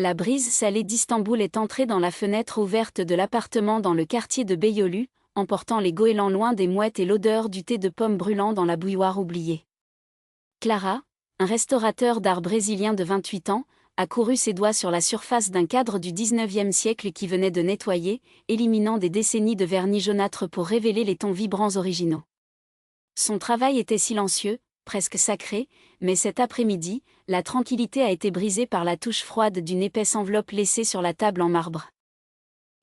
La brise salée d'Istanbul est entrée dans la fenêtre ouverte de l'appartement dans le quartier de Beyoğlu, emportant les goélands loin des mouettes et l'odeur du thé de pommes brûlant dans la bouilloire oubliée. Clara, un restaurateur d'art brésilien de 28 ans, a couru ses doigts sur la surface d'un cadre du 19e siècle qui venait de nettoyer, éliminant des décennies de vernis jaunâtre pour révéler les tons vibrants originaux. Son travail était silencieux, presque sacré, mais cet après-midi, la tranquillité a été brisée par la touche froide d'une épaisse enveloppe laissée sur la table en marbre.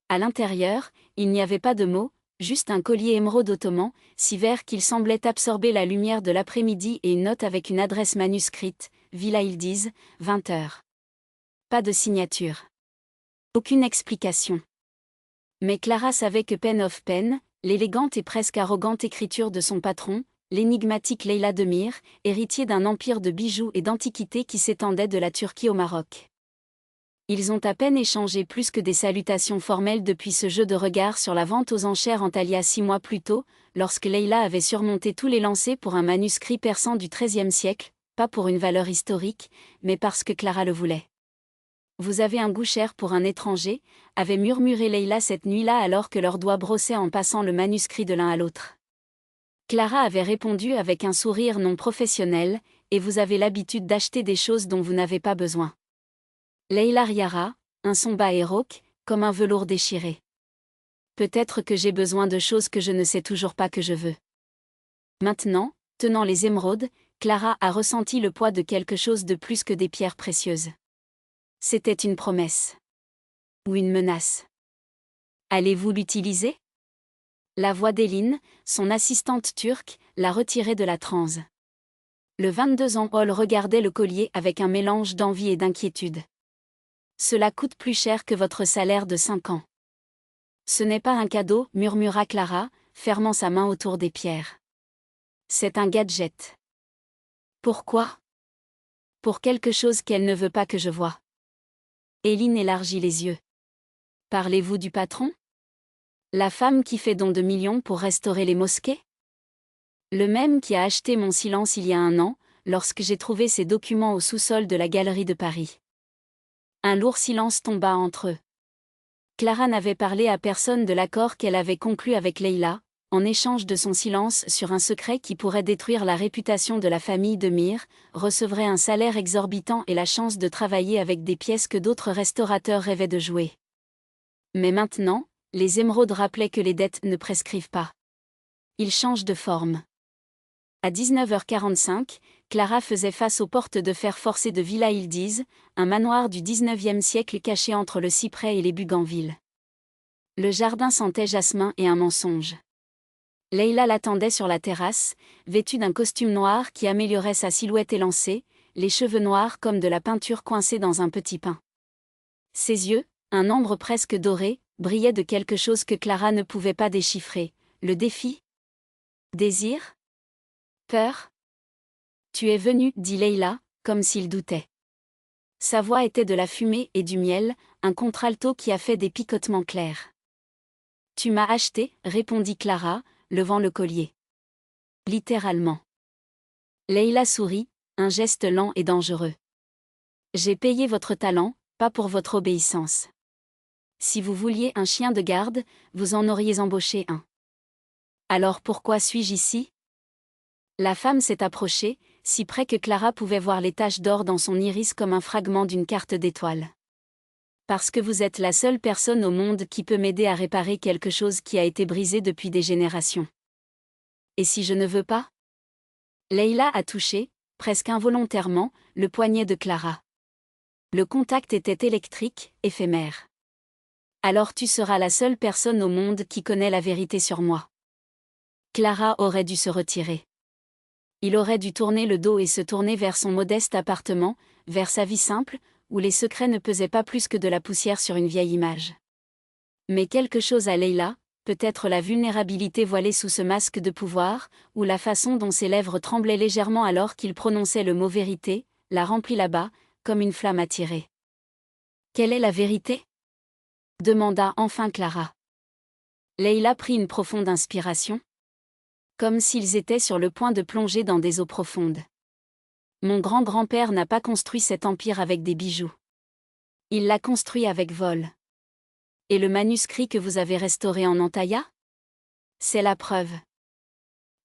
À l'intérieur, il n'y avait pas de mots, juste un collier émeraude ottoman, si vert qu'il semblait absorber la lumière de l'après-midi et une note avec une adresse manuscrite, Villa Yıldız, 20h. Pas de signature. Aucune explication. Mais Clara savait que Pen of Pen, l'élégante et presque arrogante écriture de son patron, l'énigmatique Leyla Demir, héritier d'un empire de bijoux et d'antiquités qui s'étendait de la Turquie au Maroc. Ils ont à peine échangé plus que des salutations formelles depuis ce jeu de regard sur la vente aux enchères Antalya 6 mois plus tôt, lorsque Leyla avait surmonté tous les lancers pour un manuscrit persan du XIIIe siècle, pas pour une valeur historique, mais parce que Clara le voulait. « Vous avez un goût cher pour un étranger », avait murmuré Leyla cette nuit-là alors que leurs doigts brossaient en passant le manuscrit de l'un à l'autre. Clara avait répondu avec un sourire non professionnel, « Et vous avez l'habitude d'acheter des choses dont vous n'avez pas besoin. » Leyla riara, un son bas et rauque, comme un velours déchiré. Peut-être que j'ai besoin de choses que je ne sais toujours pas que je veux. Maintenant, tenant les émeraudes, Clara a ressenti le poids de quelque chose de plus que des pierres précieuses. C'était une promesse. Ou une menace. Allez-vous l'utiliser ? La voix d'Eline, son assistante turque, l'a retirée de la transe. Le 22 ans Paul regardait le collier avec un mélange d'envie et d'inquiétude. Cela coûte plus cher que votre salaire de 5 ans. Ce n'est pas un cadeau, murmura Clara, fermant sa main autour des pierres. C'est un gadget. Pourquoi ? Pour quelque chose qu'elle ne veut pas que je voie. Eline élargit les yeux. Parlez-vous du patron ? La femme qui fait don de millions pour restaurer les mosquées ? Le même qui a acheté mon silence il y a 1 an, lorsque j'ai trouvé ces documents au sous-sol de la galerie de Paris. Un lourd silence tomba entre eux. Clara n'avait parlé à personne de l'accord qu'elle avait conclu avec Leyla, en échange de son silence sur un secret qui pourrait détruire la réputation de la famille Demir, recevrait un salaire exorbitant et la chance de travailler avec des pièces que d'autres restaurateurs rêvaient de jouer. Mais maintenant, les émeraudes rappelaient que les dettes ne prescrivent pas. Ils changent de forme. À 19h45, Clara faisait face aux portes de fer forcées de Villa Yıldız, un manoir du 19e siècle caché entre le cyprès et les buganvilles. Le jardin sentait jasmin et un mensonge. Leyla l'attendait sur la terrasse, vêtue d'un costume noir qui améliorait sa silhouette élancée, les cheveux noirs comme de la peinture coincée dans un petit pain. Ses yeux, un ambre presque doré, brillaient de quelque chose que Clara ne pouvait pas déchiffrer. Le défi ? Désir ? Peur ? Tu es venu, dit Leyla, comme s'il doutait. Sa voix était de la fumée et du miel, un contralto qui a fait des picotements clairs. Tu m'as acheté, répondit Clara, levant le collier. Littéralement. Leyla sourit, un geste lent et dangereux. J'ai payé votre talent, pas pour votre obéissance. Si vous vouliez un chien de garde, vous en auriez embauché un. Alors pourquoi suis-je ici ? La femme s'est approchée, si près que Clara pouvait voir les taches d'or dans son iris comme un fragment d'une carte d'étoiles. Parce que vous êtes la seule personne au monde qui peut m'aider à réparer quelque chose qui a été brisé depuis des générations. Et si je ne veux pas ? Leyla a touché, presque involontairement, le poignet de Clara. Le contact était électrique, éphémère. Alors tu seras la seule personne au monde qui connaît la vérité sur moi. Clara aurait dû se retirer. Il aurait dû tourner le dos et se tourner vers son modeste appartement, vers sa vie simple, où les secrets ne pesaient pas plus que de la poussière sur une vieille image. Mais quelque chose à Leyla, peut-être la vulnérabilité voilée sous ce masque de pouvoir, ou la façon dont ses lèvres tremblaient légèrement alors qu'il prononçait le mot vérité, la remplit là-bas, comme une flamme attirée. Quelle est la vérité ? Demanda enfin Clara. Leyla prit une profonde inspiration. Comme s'ils étaient sur le point de plonger dans des eaux profondes. Mon grand-grand-père n'a pas construit cet empire avec des bijoux. Il l'a construit avec vol. Et le manuscrit que vous avez restauré en Antalya? C'est la preuve.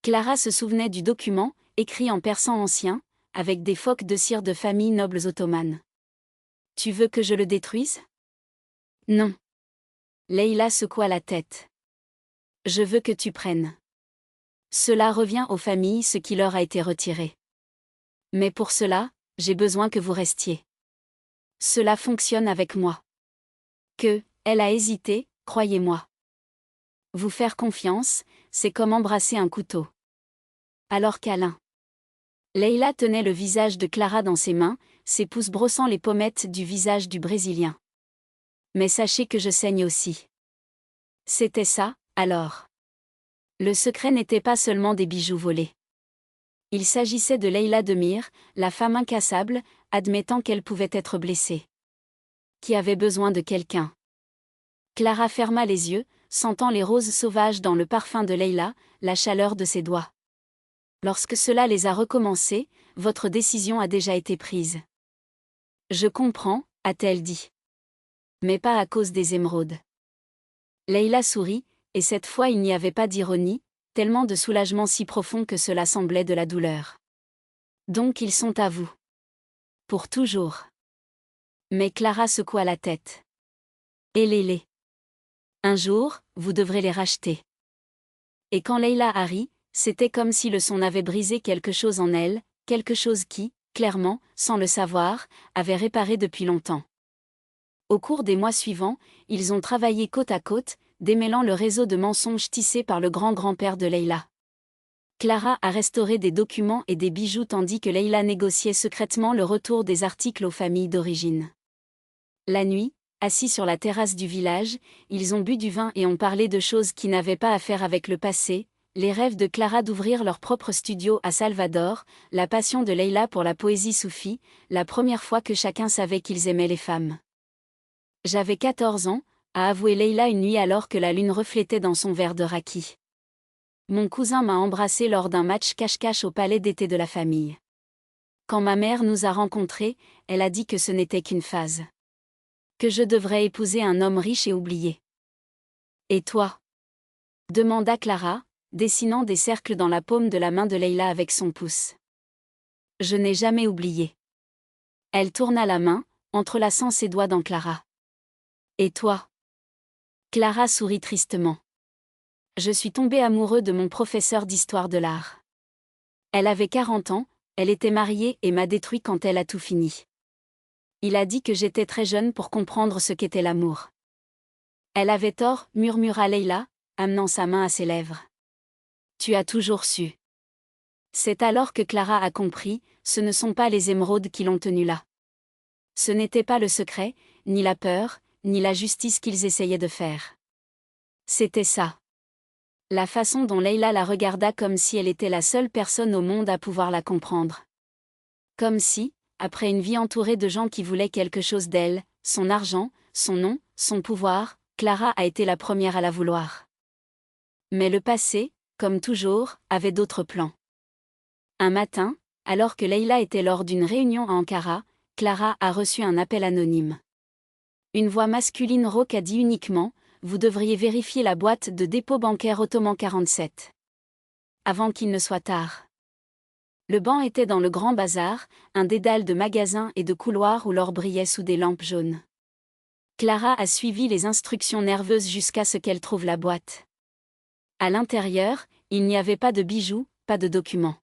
Clara se souvenait du document, écrit en persan ancien, avec des phoques de cire de famille nobles ottomanes. Tu veux que je le détruise? Non. Leïla secoua la tête. Je veux que tu prennes. Cela revient aux familles ce qui leur a été retiré. Mais pour cela, j'ai besoin que vous restiez. Cela fonctionne avec moi. Elle a hésité, croyez-moi. Vous faire confiance, c'est comme embrasser un couteau. Alors câlin. Leïla tenait le visage de Clara dans ses mains, ses pouces brossant les pommettes du visage du Brésilien. Mais sachez que je saigne aussi. C'était ça, alors. Le secret n'était pas seulement des bijoux volés. Il s'agissait de Leïla Demir, la femme incassable, admettant qu'elle pouvait être blessée. Qui avait besoin de quelqu'un. Clara ferma les yeux, sentant les roses sauvages dans le parfum de Leïla, la chaleur de ses doigts. Lorsque cela les a recommencés, votre décision a déjà été prise. Je comprends, a-t-elle dit. Mais pas à cause des émeraudes. Leïla sourit, et cette fois il n'y avait pas d'ironie, tellement de soulagement si profond que cela semblait de la douleur. Donc ils sont à vous. Pour toujours. Mais Clara secoua la tête. Et les. Un jour, vous devrez les racheter. Et quand Leïla a ri, c'était comme si le son avait brisé quelque chose en elle, quelque chose qui, clairement, sans le savoir, avait réparé depuis longtemps. Au cours des mois suivants, ils ont travaillé côte à côte, démêlant le réseau de mensonges tissés par le grand-grand-père de Leïla. Clara a restauré des documents et des bijoux tandis que Leïla négociait secrètement le retour des articles aux familles d'origine. La nuit, assis sur la terrasse du village, ils ont bu du vin et ont parlé de choses qui n'avaient pas à faire avec le passé, les rêves de Clara d'ouvrir leur propre studio à Salvador, la passion de Leïla pour la poésie soufie, la première fois que chacun savait qu'ils aimaient les femmes. J'avais 14 ans, a avoué Leïla une nuit alors que la lune reflétait dans son verre de raki. Mon cousin m'a embrassé lors d'un match cache-cache au palais d'été de la famille. Quand ma mère nous a rencontrés, elle a dit que ce n'était qu'une phase. Que je devrais épouser un homme riche et oublié. Et toi? Demanda Clara, dessinant des cercles dans la paume de la main de Leïla avec son pouce. Je n'ai jamais oublié. Elle tourna la main, entrelaçant ses doigts dans Clara. Et toi? Clara sourit tristement. Je suis tombée amoureux de mon professeur d'histoire de l'art. Elle avait 40 ans, elle était mariée et m'a détruit quand elle a tout fini. Il a dit que j'étais très jeune pour comprendre ce qu'était l'amour. Elle avait tort, murmura Leïla, amenant sa main à ses lèvres. Tu as toujours su. C'est alors que Clara a compris, ce ne sont pas les émeraudes qui l'ont tenue là. Ce n'était pas le secret, ni la peur, ni la justice qu'ils essayaient de faire. C'était ça. La façon dont Leïla la regarda comme si elle était la seule personne au monde à pouvoir la comprendre. Comme si, après une vie entourée de gens qui voulaient quelque chose d'elle, son argent, son nom, son pouvoir, Clara a été la première à la vouloir. Mais le passé, comme toujours, avait d'autres plans. Un matin, alors que Leïla était lors d'une réunion à Ankara, Clara a reçu un appel anonyme. Une voix masculine rauque a dit uniquement « Vous devriez vérifier la boîte de dépôt bancaire Ottoman 47. » Avant qu'il ne soit tard. Le banc était dans le grand bazar, un dédale de magasins et de couloirs où l'or brillait sous des lampes jaunes. Clara a suivi les instructions nerveuses jusqu'à ce qu'elle trouve la boîte. À l'intérieur, il n'y avait pas de bijoux, pas de documents.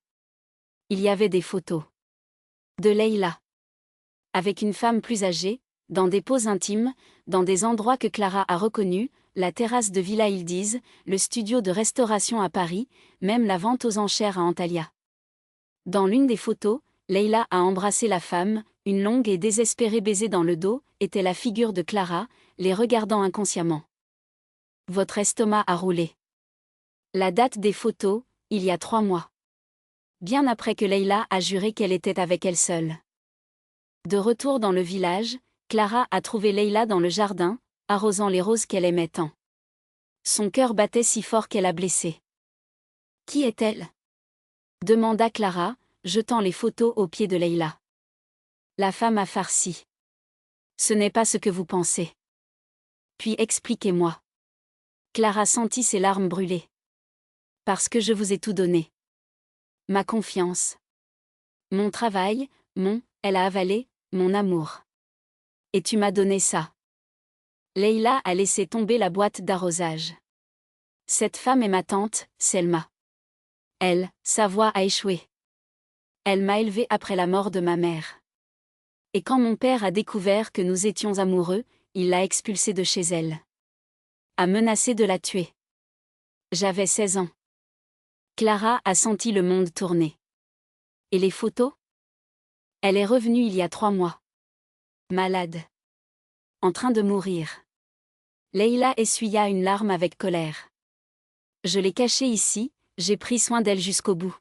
Il y avait des photos. De Leïla. Avec une femme plus âgée, dans des poses intimes, dans des endroits que Clara a reconnus, la terrasse de Villa Ildiz, le studio de restauration à Paris, même la vente aux enchères à Antalya. Dans l'une des photos, Leïla a embrassé la femme, une longue et désespérée baiser dans le dos, était la figure de Clara, les regardant inconsciemment. Votre estomac a roulé. La date des photos, il y a 3 mois. Bien après que Leïla a juré qu'elle était avec elle seule. De retour dans le village, Clara a trouvé Leïla dans le jardin, arrosant les roses qu'elle aimait tant. Son cœur battait si fort qu'elle a blessé. Qui est-elle? Demanda Clara, jetant les photos aux pieds de Leïla. La femme a farci. Ce n'est pas ce que vous pensez. Puis expliquez-moi. Clara sentit ses larmes brûler. Parce que je vous ai tout donné. Ma confiance. Mon travail, elle a avalé, mon amour. Et tu m'as donné ça. Leïla a laissé tomber la boîte d'arrosage. Cette femme est ma tante, Selma. Elle, sa voix a échoué. Elle m'a élevée après la mort de ma mère. Et quand mon père a découvert que nous étions amoureux, il l'a expulsée de chez elle. A menacé de la tuer. J'avais 16 ans. Clara a senti le monde tourner. Et les photos? Elle est revenue il y a 3 mois. Malade. En train de mourir. Leïla essuya une larme avec colère. Je l'ai cachée ici, j'ai pris soin d'elle jusqu'au bout.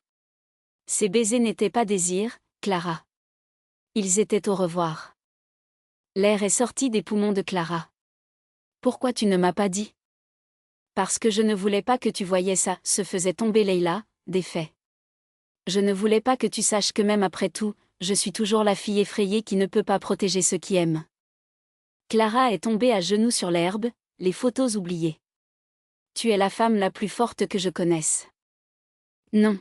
Ces baisers n'étaient pas désirs, Clara. Ils étaient au revoir. L'air est sorti des poumons de Clara. Pourquoi tu ne m'as pas dit? Parce que je ne voulais pas que tu voyais ça, se faisait tomber Leïla, des faits. Je ne voulais pas que tu saches que même après tout, je suis toujours la fille effrayée qui ne peut pas protéger ceux qui aiment. Clara est tombée à genoux sur l'herbe, les photos oubliées. Tu es la femme la plus forte que je connaisse. Non.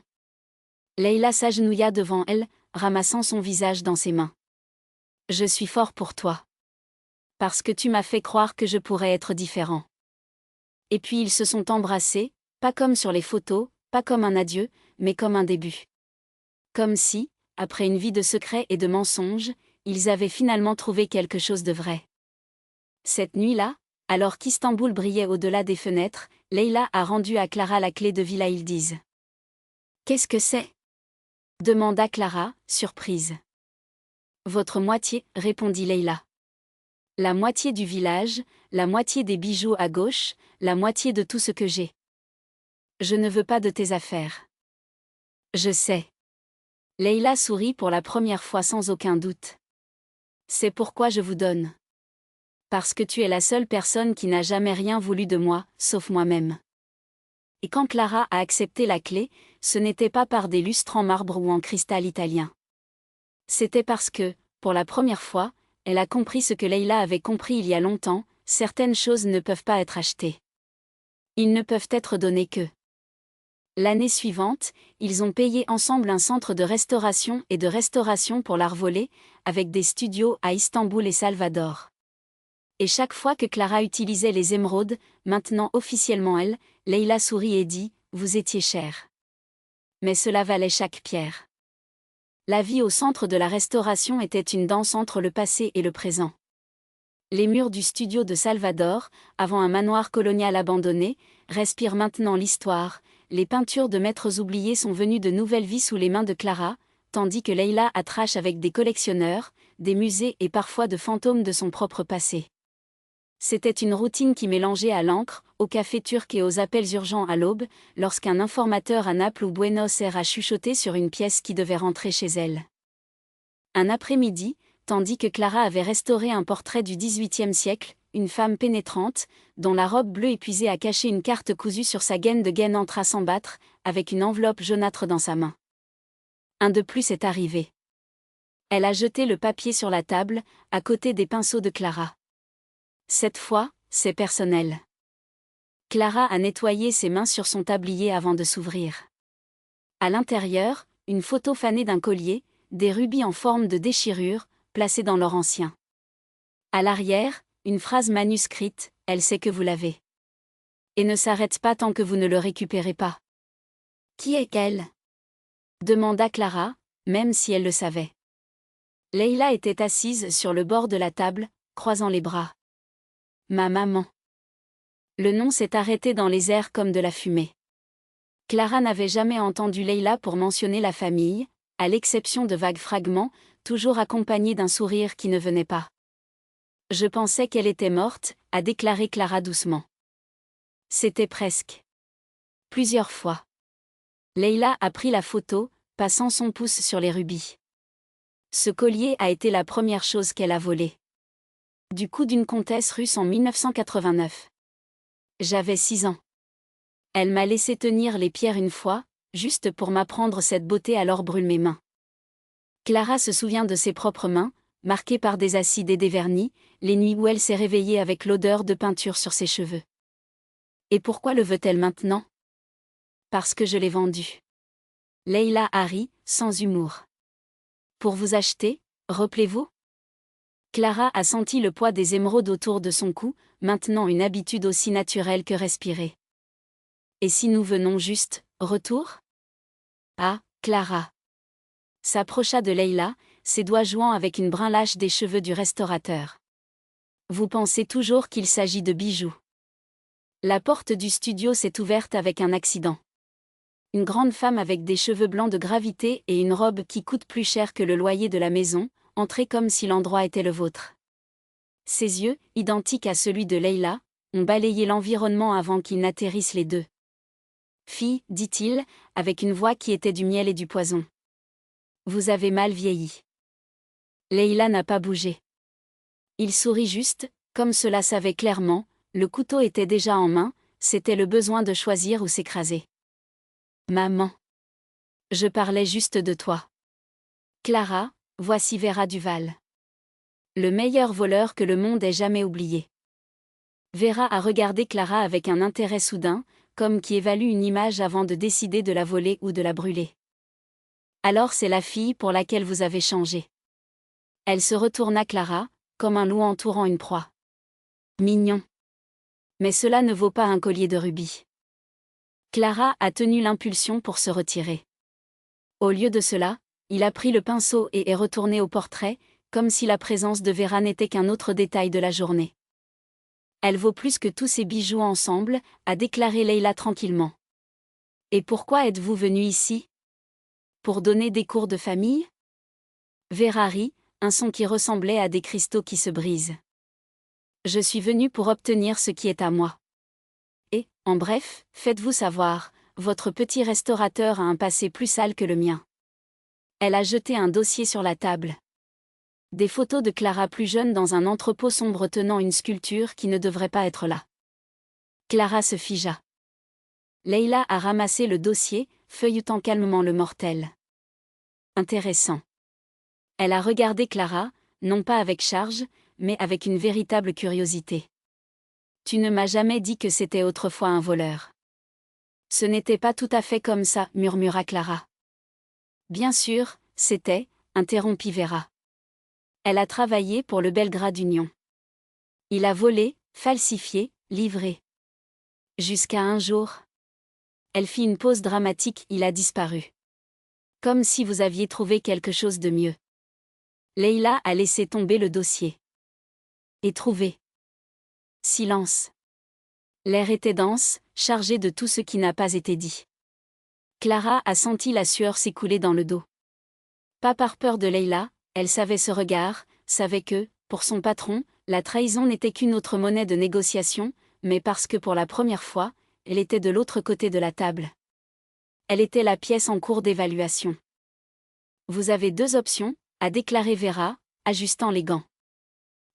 Leïla s'agenouilla devant elle, ramassant son visage dans ses mains. Je suis fort pour toi. Parce que tu m'as fait croire que je pourrais être différent. Et puis ils se sont embrassés, pas comme sur les photos, pas comme un adieu, mais comme un début. Comme si, après une vie de secrets et de mensonges, ils avaient finalement trouvé quelque chose de vrai. Cette nuit-là, alors qu'Istanbul brillait au-delà des fenêtres, Leïla a rendu à Clara la clé de Villa Yıldız. Qu'est-ce que c'est? Demanda Clara, surprise. Votre moitié, répondit Leïla. La moitié du village, la moitié des bijoux à gauche, la moitié de tout ce que j'ai. Je ne veux pas de tes affaires. Je sais. Leïla sourit pour la première fois sans aucun doute. C'est pourquoi je vous donne. Parce que tu es la seule personne qui n'a jamais rien voulu de moi, sauf moi-même. Et quand Clara a accepté la clé, ce n'était pas par des lustres en marbre ou en cristal italien. C'était parce que, pour la première fois, elle a compris ce que Leïla avait compris il y a longtemps, certaines choses ne peuvent pas être achetées. Ils ne peuvent être donnés que. L'année suivante, ils ont payé ensemble un centre de restauration et de restauration pour l'art volé, avec des studios à Istanbul et Salvador. Et chaque fois que Clara utilisait les émeraudes, maintenant officiellement elle, Leïla sourit et dit « Vous étiez chère. » Mais cela valait chaque pierre. La vie au centre de la restauration était une danse entre le passé et le présent. Les murs du studio de Salvador, avant un manoir colonial abandonné, respirent maintenant l'histoire. Les peintures de maîtres oubliés sont venues de nouvelles vies sous les mains de Clara, tandis que Leïla a trash avec des collectionneurs, des musées et parfois de fantômes de son propre passé. C'était une routine qui mélangeait à l'encre, au café turc et aux appels urgents à l'aube, lorsqu'un informateur à Naples ou Buenos Aires a chuchoté sur une pièce qui devait rentrer chez elle. Un après-midi, tandis que Clara avait restauré un portrait du XVIIIe siècle, une femme pénétrante, dont la robe bleue épuisée a caché une carte cousue sur sa gaine de gaine entra sans battre, avec une enveloppe jaunâtre dans sa main. Un de plus est arrivé. Elle a jeté le papier sur la table, à côté des pinceaux de Clara. Cette fois, c'est personnel. Clara a nettoyé ses mains sur son tablier avant de s'ouvrir. À l'intérieur, une photo fanée d'un collier, des rubis en forme de déchirure, placés dans leur ancien. À l'arrière, une phrase manuscrite, « Elle sait que vous l'avez. » Et ne s'arrête pas tant que vous ne le récupérez pas. Qui est-elle? Demanda Clara, même si elle le savait. Leïla était assise sur le bord de la table, croisant les bras. Ma maman. Le nom s'est arrêté dans les airs comme de la fumée. Clara n'avait jamais entendu Leïla pour mentionner la famille, à l'exception de vagues fragments, toujours accompagnés d'un sourire qui ne venait pas. Je pensais qu'elle était morte, a déclaré Clara doucement. C'était presque. Plusieurs fois. Leïla a pris la photo, passant son pouce sur les rubis. Ce collier a été la première chose qu'elle a volée. Du cou d'une comtesse russe en 1989. J'avais 6 ans. Elle m'a laissé tenir les pierres une fois, juste pour m'apprendre cette beauté alors brûle mes mains. Clara se souvient de ses propres mains, marquée par des acides et des vernis, les nuits où elle s'est réveillée avec l'odeur de peinture sur ses cheveux. Et pourquoi le veut-elle maintenant? Parce que je l'ai vendu. Leila a ri, sans humour. Pour vous acheter, rappelez-vous? Clara a senti le poids des émeraudes autour de son cou, maintenant une habitude aussi naturelle que respirer. Et si nous venons juste, retour? Ah, Clara. S'approcha de Leila, ses doigts jouant avec une brin lâche des cheveux du restaurateur. Vous pensez toujours qu'il s'agit de bijoux. La porte du studio s'est ouverte avec un accident. Une grande femme avec des cheveux blancs de gravité et une robe qui coûte plus cher que le loyer de la maison, entrait comme si l'endroit était le vôtre. Ses yeux, identiques à celui de Leila, ont balayé l'environnement avant qu'ils n'atterrissent les deux. Fille, dit-il, avec une voix qui était du miel et du poison. Vous avez mal vieilli. Leila n'a pas bougé. Il sourit juste, comme cela savait clairement, le couteau était déjà en main, c'était le besoin de choisir où s'écraser. Maman. Je parlais juste de toi. Clara, voici Vera Duval. Le meilleur voleur que le monde ait jamais oublié. Vera a regardé Clara avec un intérêt soudain, comme qui évalue une image avant de décider de la voler ou de la brûler. Alors c'est la fille pour laquelle vous avez changé. Elle se retourna Clara, comme un loup entourant une proie. Mignon. Mais cela ne vaut pas un collier de rubis. Clara a tenu l'impulsion pour se retirer. Au lieu de cela, il a pris le pinceau et est retourné au portrait, comme si la présence de Vera n'était qu'un autre détail de la journée. Elle vaut plus que tous ces bijoux ensemble, a déclaré Leila tranquillement. Et pourquoi êtes-vous venu ici? Pour donner des cours de famille? Vera rit, un son qui ressemblait à des cristaux qui se brisent. Je suis venu pour obtenir ce qui est à moi. Et, en bref, faites-vous savoir, votre petit restaurateur a un passé plus sale que le mien. Elle a jeté un dossier sur la table. Des photos de Clara plus jeune dans un entrepôt sombre tenant une sculpture qui ne devrait pas être là. Clara se figea. Leila a ramassé le dossier, feuilletant calmement le mortel. Intéressant. Elle a regardé Clara, non pas avec charge, mais avec une véritable curiosité. Tu ne m'as jamais dit que c'était autrefois un voleur. Ce n'était pas tout à fait comme ça, murmura Clara. Bien sûr, c'était, interrompit Vera. Elle a travaillé pour le Belgrade Union. Il a volé, falsifié, livré. Jusqu'à un jour. Elle fit une pause dramatique, il a disparu. Comme si vous aviez trouvé quelque chose de mieux. Leila a laissé tomber le dossier. Et trouvé. Silence. L'air était dense, chargé de tout ce qui n'a pas été dit. Clara a senti la sueur s'écouler dans le dos. Pas par peur de Leila, elle savait ce regard, savait que, pour son patron, la trahison n'était qu'une autre monnaie de négociation, mais parce que pour la première fois, elle était de l'autre côté de la table. Elle était la pièce en cours d'évaluation. Vous avez deux options, a déclaré Vera, ajustant les gants.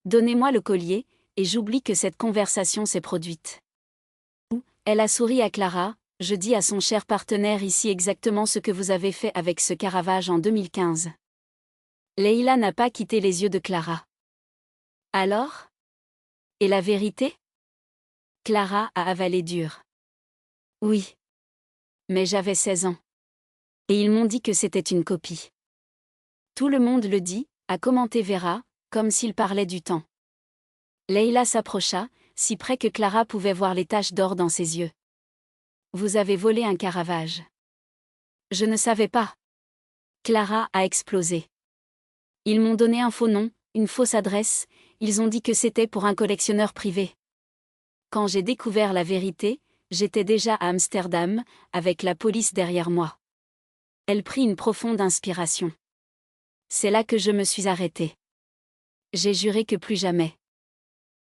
Donnez-moi le collier, et j'oublie que cette conversation s'est produite. Elle a souri à Clara, je dis à son cher partenaire ici exactement ce que vous avez fait avec ce Caravage en 2015. Leila n'a pas quitté les yeux de Clara. Alors? Et la vérité? Clara a avalé dur. Oui. Mais j'avais 16 ans. Et ils m'ont dit que c'était une copie. Tout le monde le dit, a commenté Vera, comme s'il parlait du temps. Leila s'approcha, si près que Clara pouvait voir les taches d'or dans ses yeux. Vous avez volé un Caravage. Je ne savais pas. Clara a explosé. Ils m'ont donné un faux nom, une fausse adresse, ils ont dit que c'était pour un collectionneur privé. Quand j'ai découvert la vérité, j'étais déjà à Amsterdam, avec la police derrière moi. Elle prit une profonde inspiration. C'est là que je me suis arrêtée. J'ai juré que plus jamais.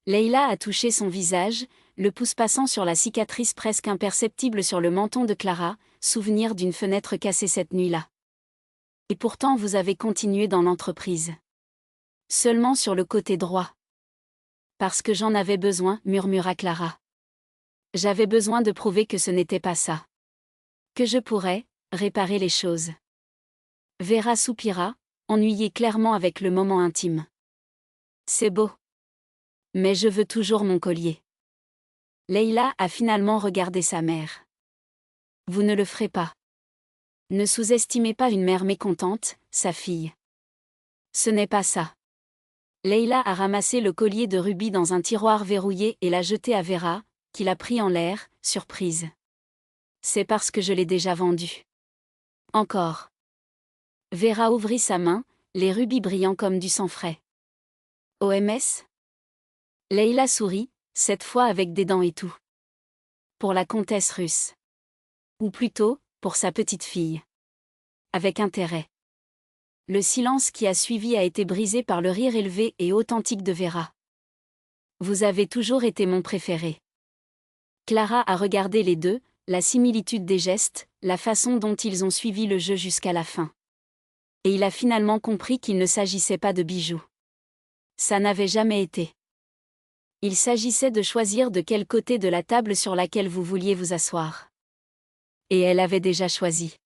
Leila a touché son visage, le pouce passant sur la cicatrice presque imperceptible sur le menton de Clara, souvenir d'une fenêtre cassée cette nuit-là. Et pourtant vous avez continué dans l'entreprise. Seulement sur le côté droit. Parce que j'en avais besoin, murmura Clara. J'avais besoin de prouver que ce n'était pas ça. Que je pourrais réparer les choses. Vera soupira, ennuyée clairement avec le moment intime. C'est beau. Mais je veux toujours mon collier. Leïla a finalement regardé sa mère. Vous ne le ferez pas. Ne sous-estimez pas une mère mécontente, sa fille. Ce n'est pas ça. Leïla a ramassé le collier de rubis dans un tiroir verrouillé et l'a jeté à Vera, qui l'a pris en l'air, surprise. C'est parce que je l'ai déjà vendu. Encore. Vera ouvrit sa main, les rubis brillants comme du sang frais. OMS? Leïla sourit, cette fois avec des dents et tout. Pour la comtesse russe. Ou plutôt, pour sa petite fille. Avec intérêt. Le silence qui a suivi a été brisé par le rire élevé et authentique de Vera. Vous avez toujours été mon préféré. Clara a regardé les deux, la similitude des gestes, la façon dont ils ont suivi le jeu jusqu'à la fin. Et il a finalement compris qu'il ne s'agissait pas de bijoux. Ça n'avait jamais été. Il s'agissait de choisir de quel côté de la table sur laquelle vous vouliez vous asseoir. Et elle avait déjà choisi.